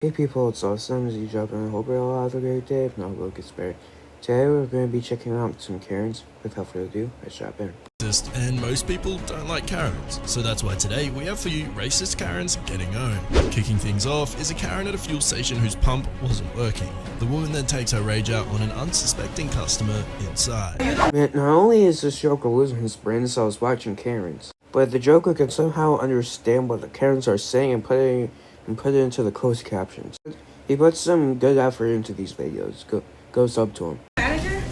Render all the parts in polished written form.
Hey people, it's Awesome Z Dropping. I hope you all have a great day. If not, we'll get spared. Today we're going to be checking out some Karens. Without further ado, let's drop in. And most people don't like Karens, so that's why today we have for you racist Karens getting owned. Kicking things off is a Karen at a fuel station whose pump wasn't working. The woman then takes her rage out on an unsuspecting customer inside. Man, not only is this Joker losing his brain cells watching Karens, but the Joker can somehow understand what the Karens are saying and put it into the closed captions. He puts some good effort into these videos. Goes up to him.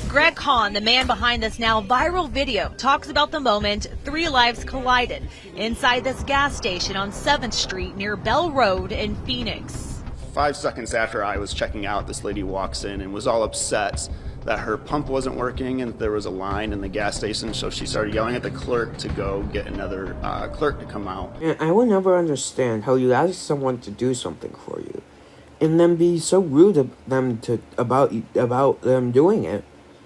Greg Hahn, the man behind this now viral video, talks about the moment three lives collided inside this gas station on 7th Street near Bell Road in Phoenix. 5 seconds after I was checking out, this lady walks in and was all upset that her pump wasn't working and there was a line in the gas station, so she started yelling at the clerk to go get another clerk to come out. And I will never understand how you ask someone to do something for you and then be so rude to them about them doing it,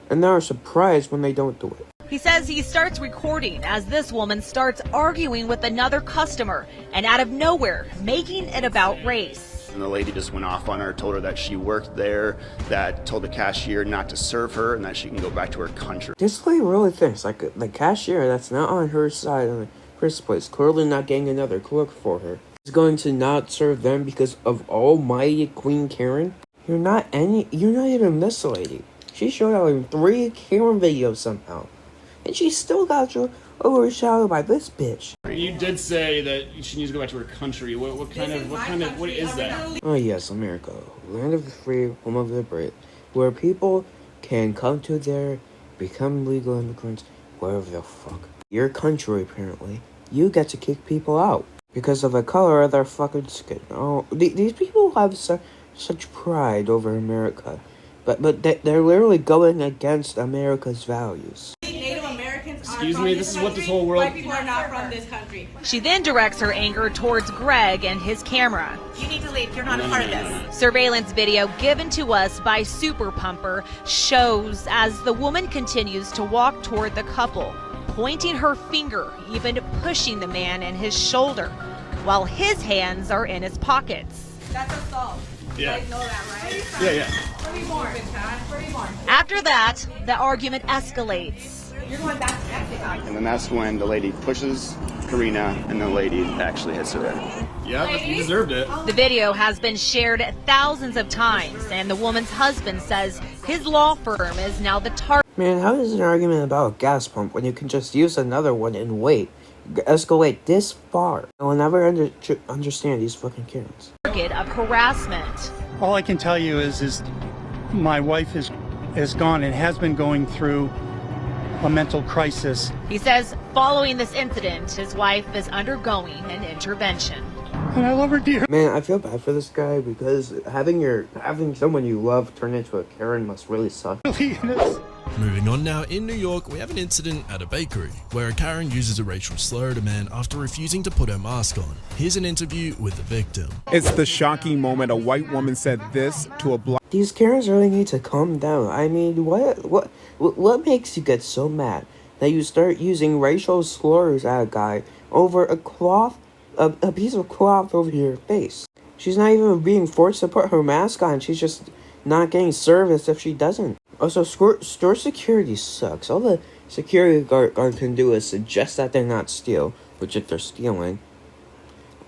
and then are surprised when they don't do it. He says he starts recording as this woman starts arguing with another customer and out of nowhere making it about race. And the lady just went off on her, told her that she worked there, that told the cashier not to serve her and that she can go back to her country. This lady really thinks like the cashier that's not on her side in the first place, clearly not getting another clerk for her, is going to not serve them because of almighty Queen Karen. You're not even this lady. She showed out in 3 Karen videos somehow, and she still got overshadowed by this bitch. You did say that she needs to go back to her country. What is that? Oh yes, America, land of the free, home of the brave, where people can come to there, become legal immigrants, wherever the fuck. Your country, apparently, you get to kick people out because of the color of their fucking skin. Oh, these people have such pride over America. But they're literally going against America's values. Native Americans Excuse me, this is what this whole world... White people are not from this country. She then directs her anger towards Greg and his camera. You need to leave. You're not a part of this. Surveillance video given to us by Super Pumper shows as the woman continues to walk toward the couple, pointing her finger, even pushing the man in his shoulder, while his hands are in his pockets. That's assault. Yeah. You guys know that, right? Yeah. 30 more. 30 more. After that, the argument escalates. You're going back to Mexico. And then that's when the lady pushes Karina and the lady actually hits her head. Yeah, you deserved it. The video has been shared thousands of times, and the woman's husband says his law firm is now the target. Man, how is an argument about a gas pump when you can just use another one and escalate this far? I will never understand these fucking Karens. Of harassment. All I can tell you is my wife is gone and has been going through a mental crisis. He says following this incident, his wife is undergoing an intervention. And I love her dear. Man, I feel bad for this guy because having someone you love turn into a Karen must really suck. Moving on now, in New York, we have an incident at a bakery where a Karen uses a racial slur at a man after refusing to put her mask on. Here's an interview with the victim. It's the shocking moment a white woman said this to a black. These Karens really need to calm down. I mean, what makes you get so mad that you start using racial slurs at a guy over a piece of cloth over your face? She's not even being forced to put her mask on. She's just not getting service if she doesn't. Also, store security sucks. All the security guard can do is suggest that they're not steal, which if they're stealing,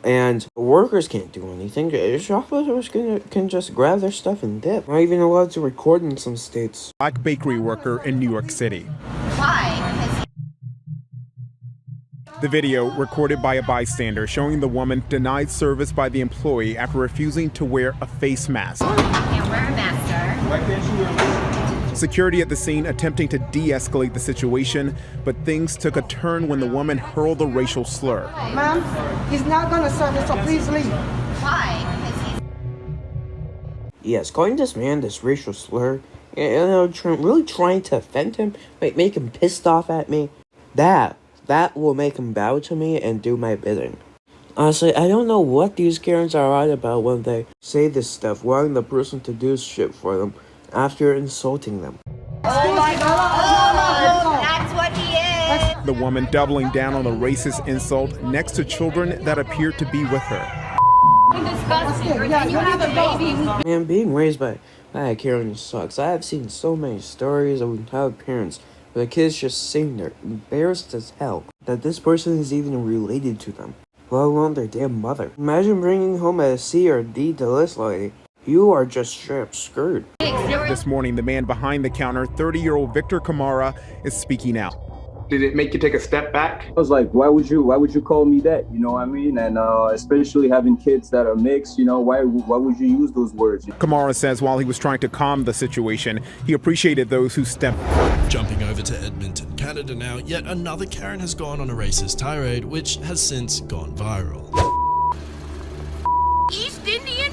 and workers can't do anything. Shoplifters can just grab their stuff and dip. Not even allowed to record in some states. Black bakery worker in New York City. Why? The video, recorded by a bystander, showing the woman denied service by the employee after refusing to wear a face mask. I can't wear a mask, sir. Why can't you wear a mask? Security at the scene attempting to de-escalate the situation, but things took a turn when the woman hurled a racial slur. Ma'am, he's not going to serve us, so please leave. Why? Yes, calling this man this racial slur, really trying to offend him, make him pissed off at me, that will make him bow to me and do my bidding. Honestly, I don't know what these Karens are on about when they say this stuff, wanting the person to do shit for them after insulting them. Oh my God! That's what he is! The woman doubling down on the racist insult next to children that appear to be with her. disgusting. Then you have a baby. Man, being raised by a Karen sucks. I have seen so many stories of how parents, the kids just sitting there, embarrassed as hell, that this person is even related to them, let alone their damn mother. Imagine bringing home a C or D to this lady. You are just straight up screwed. This morning, the man behind the counter, 30-year-old Victor Kamara, is speaking out. Did it make you take a step back? I was like, why would you call me that? You know what I mean? And especially having kids that are mixed, you know, why would you use those words? Kamara says while he was trying to calm the situation, he appreciated those who stepped. Jumping over to Edmonton, Canada now, yet another Karen has gone on a racist tirade, which has since gone viral. East Indian.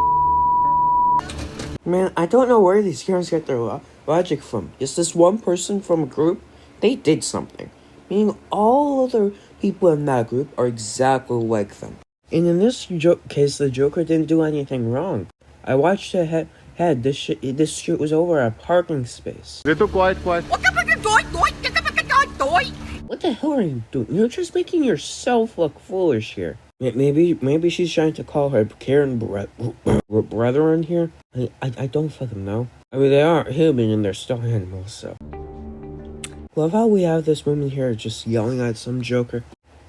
Man, I don't know where these Karens get their logic from. Is this one person from a group? They did something. Meaning all other people in that group are exactly like them. And in this case, the Joker didn't do anything wrong. I watched ahead. This shit was over a parking space. Little quiet. What the hell are you doing? You're just making yourself look foolish here. Maybe she's trying to call her Karen brethren here. I don't fucking know. I mean, they aren't human and they're still animals, so. Love how we have this woman here just yelling at some Joker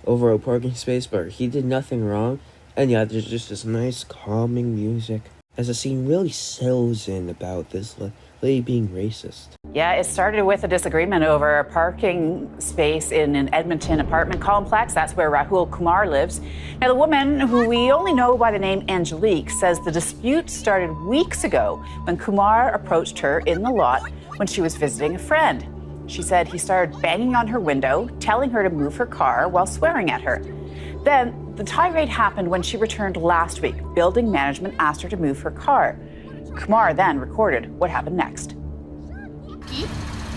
over a parking space, but he did nothing wrong. And yeah, there's just this nice calming music as the scene really settles in about this lady being racist. Yeah, it started with a disagreement over a parking space in an Edmonton apartment complex. That's where Rahul Kumar lives. Now, the woman, who we only know by the name Angelique, says the dispute started weeks ago when Kumar approached her in the lot when she was visiting a friend. She said he started banging on her window, telling her to move her car while swearing at her. Then the tirade happened when she returned last week. Building management asked her to move her car. Kumar then recorded what happened next.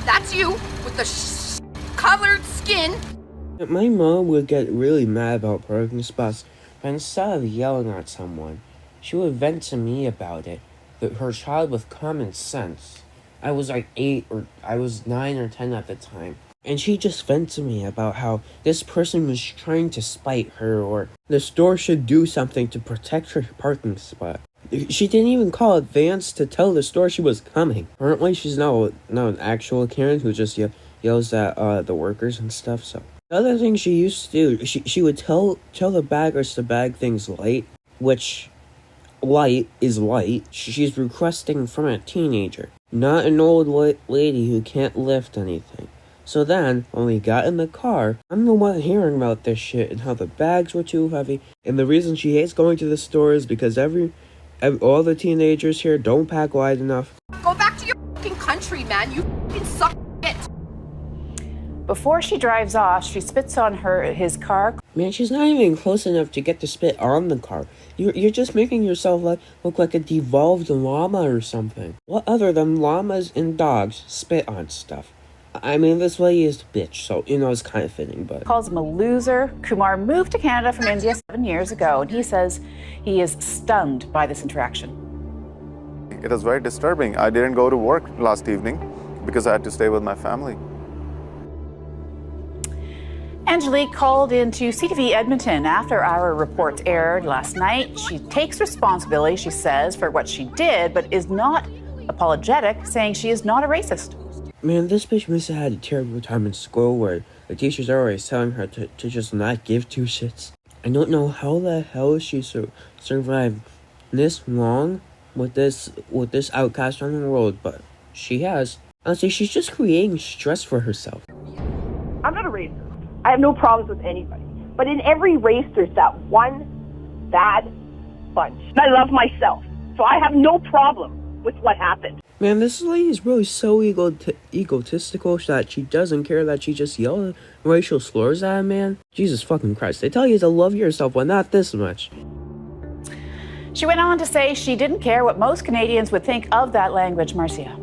That's you with the colored skin. My mom would get really mad about parking spots, but instead of yelling at someone, she would vent to me about it, her child with common sense. I was like 9 or 10 at the time. And she just vented to me about how this person was trying to spite her or the store should do something to protect her parking spot. She didn't even call advance to tell the store she was coming. Apparently she's not an actual Karen who just yells at the workers and stuff. So the other thing she used to do, she would tell the baggers to bag things light, which light is light. She's requesting from a teenager, not an old lady who can't lift anything. So then, when we got in the car, I'm the one hearing about this shit and how the bags were too heavy. And the reason she hates going to the store is because all the teenagers here don't pack wide enough. Go back to your fucking country, man. You fucking suck shit. Before she drives off, she spits on his car. Man, she's not even close enough to get the spit on the car. You're just making yourself look like a devolved llama or something. What other than llamas and dogs spit on stuff? I mean, this lady is a bitch, so, it's kind of fitting, but... Calls him a loser. Kumar moved to Canada from India 7 years ago, and he says he is stunned by this interaction. It was very disturbing. I didn't go to work last evening because I had to stay with my family. Angelique called into CTV Edmonton after our reports aired last night. She takes responsibility, she says, for what she did, but is not apologetic, saying she is not a racist. Man, this bitch must have had a terrible time in school where the teachers are always telling her to just not give two shits. I don't know how the hell she survived this long with this outcast on the world, but she has. Honestly, she's just creating stress for herself. I'm not a racist. I have no problems with anybody. But in every race, there's that one bad bunch. And I love myself. So I have no problem with what happened. Man, this lady is really so egotistical that she doesn't care that she just yelled racial slurs at a man. Jesus fucking Christ. They tell you to love yourself, but not this much. She went on to say she didn't care what most Canadians would think of that language, Marcia.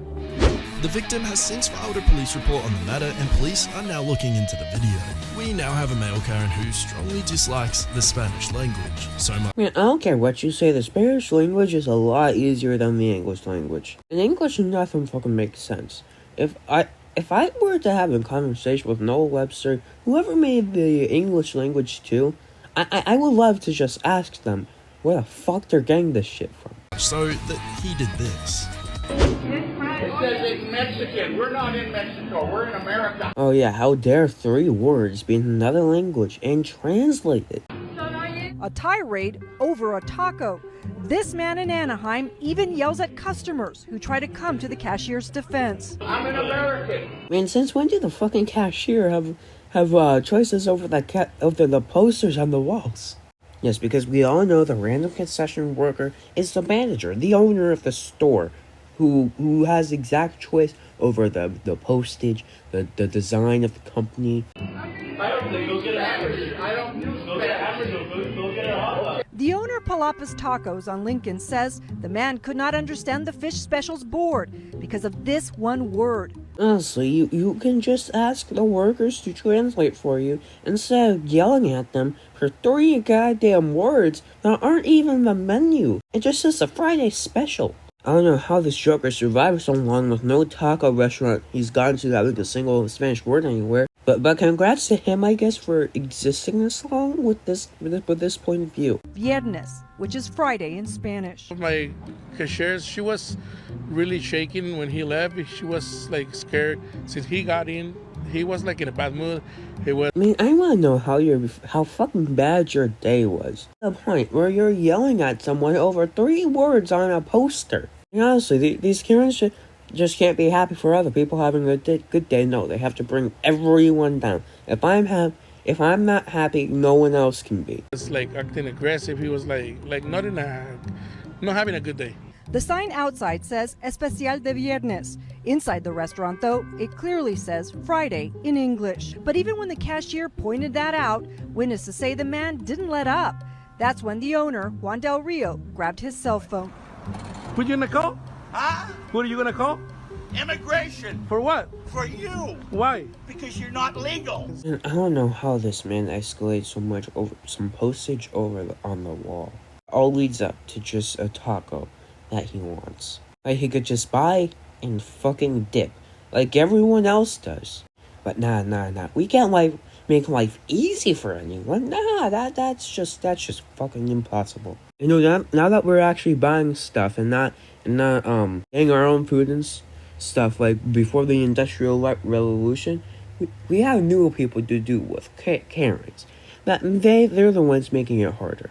The victim has since filed a police report on the matter, and police are now looking into the video. We now have a male Karen who strongly dislikes the Spanish language so much. Man, I don't care what you say, the Spanish language is a lot easier than the English language. In English, nothing fucking makes sense. If I were to have a conversation with Noah Webster, whoever made the English language too, I would love to just ask them, where the fuck they're getting this shit from. So that he did this. It says it's Mexican. We're not in Mexico. We're in America. Oh yeah, how dare 3 words be in another language and translated? A tirade over a taco. This man in Anaheim even yells at customers who try to come to the cashier's defense. I'm an American. Man, since when did the fucking cashier have choices over the posters on the walls? Yes, because we all know the random concession worker is the manager, the owner of the store, who has exact choice over the postage, the design of the company. I don't think you'll get a hamburger. I don't use Spanish. Go get a hot dog. The owner of Palapas Tacos on Lincoln says the man could not understand the fish specials board because of this one word. Honestly, you can just ask the workers to translate for you instead of yelling at them for 3 goddamn words that aren't even the menu. It just says a Friday special. I don't know how this joker survived so long with no taco restaurant he's gone to having a single Spanish word anywhere. But congrats to him, I guess, for existing this long with this point of view. Viernes, which is Friday in Spanish. My cashier, she was really shaking when he left. She was like scared since he got in. He was like in a bad mood. I mean, I want to know how fucking bad your day was. To the point where you're yelling at someone over 3 words on a poster. And honestly, these Karens just can't be happy for other people having a good day. No, they have to bring everyone down. If I'm not happy, no one else can be. It's like acting aggressive. He was like not having a good day. The sign outside says Especial de Viernes. Inside the restaurant, though, it clearly says Friday in English. But even when the cashier pointed that out, witnesses say the man didn't let up. That's when the owner, Juan Del Rio, grabbed his cell phone. Who you gonna call? Huh? Who are you gonna call? Immigration. For what? For you. Why? Because you're not legal. And I don't know how this man escalates so much over some postage on the wall. All leads up to just a taco that he wants. Like he could just buy and fucking dip, like everyone else does. But nah. We can't make life easy for anyone. Nah, that's just fucking impossible. You know, now that we're actually buying stuff and not getting our own food and stuff like before the Industrial Revolution, we have new people to do with Karens. They're the ones making it harder.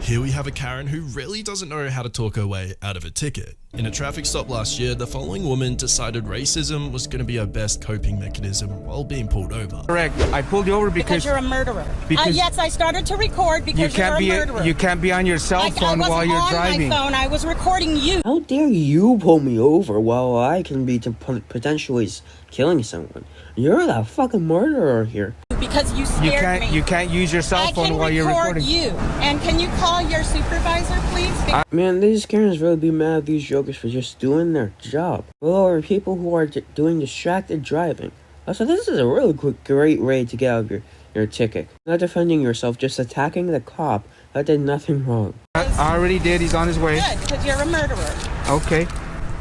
Here we have a Karen who really doesn't know how to talk her way out of a ticket. In a traffic stop last year, the following woman decided racism was going to be her best coping mechanism while being pulled over. Correct. I pulled you over because you're a murderer. Yes, I started to record because you're a murderer. You can't be on your cell phone while you're driving. I wasn't on my phone. I was recording you. How dare you pull me over while I can be potentially killing someone? You're the fucking murderer here. Because you scared me. You can't use your cell phone while you're recording. I can record you. And can you call your supervisor, please? Man, these Karens really be mad at these jokers for just doing their job. Well, or people who are doing distracted driving. So this is a really great way to get out of your ticket. Not defending yourself, just attacking the cop that did nothing wrong. I already did. He's on his way. Good, because you're a murderer. Okay.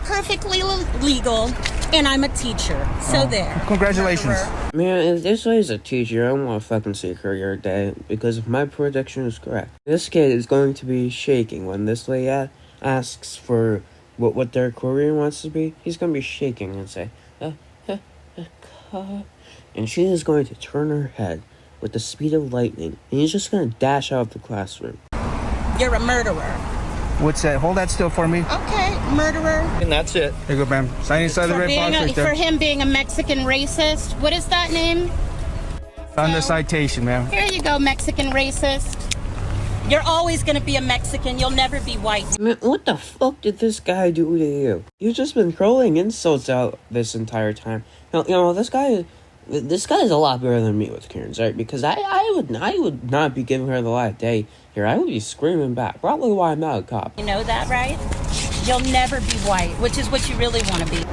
Perfectly legal, and I'm a teacher. So there. Congratulations. Murderer. Man, if this lady's a teacher, I want to fucking see her your day, because if my prediction is correct, this kid is going to be shaking when this lady asks for what their career wants to be. He's going to be shaking and say, and she is going to turn her head with the speed of lightning, and he's just going to dash out of the classroom. You're a murderer. What's that? Hold that still for me. Okay, murderer. And that's it. Here you go, ma'am. Sign inside the red box right there. For him being a Mexican racist. What is that name? On the citation, ma'am. Here you go, Mexican racist. You're always going to be a Mexican. You'll never be white. Man, what the fuck did this guy do to you? You've just been throwing insults out this entire time. You know, this guy is a lot better than me with Karens, right? Because I would not be giving her the light of day here. I would be screaming back. Probably why I'm not a cop. You know that, right? You'll never be white, which is what you really want to be.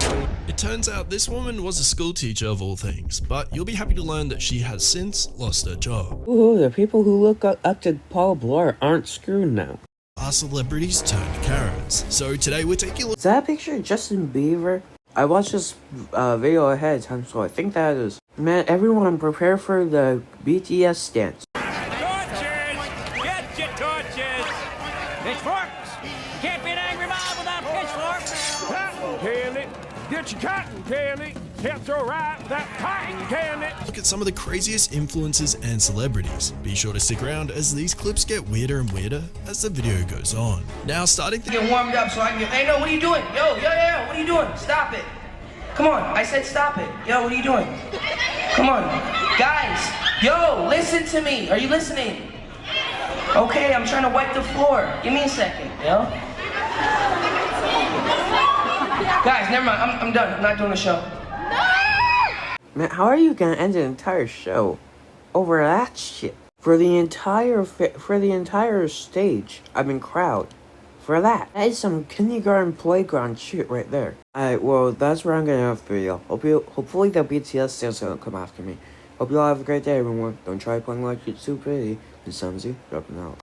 It turns out this woman was a school teacher of all things, but you'll be happy to learn that she has since lost her job. Ooh, the people who look up to Paul Blart aren't screwed now. Our celebrities turned Karens. So today we're taking a look. Is that a picture of Justin Bieber? I watched this video ahead of time, so I think that is. Man, everyone prepare for the BTS dance. Torches! Get your torches! Get your cotton candy. Hips are right, that cotton candy. Look at some of the craziest influencers and celebrities. Be sure to stick around as these clips get weirder and weirder as the video goes on. Now starting to get warmed up so I can get, hey, no, what are you doing? Yo, what are you doing? Stop it. Come on, I said stop it. Yo, what are you doing? Come on. Guys, yo, listen to me. Are you listening? Okay, I'm trying to wipe the floor. Give me a second, yo. Guys, never mind. I'm done. I'm not doing the show. Man, how are you gonna end an entire show over that shit? For the entire stage, crowd. For that. That is some kindergarten playground shit right there. Alright, well, that's where I'm gonna have the video. Hopefully the BTS sales don't come after me. Hope you all have a great day, everyone. Don't try playing like it's too pretty. And Samzy, dropping out.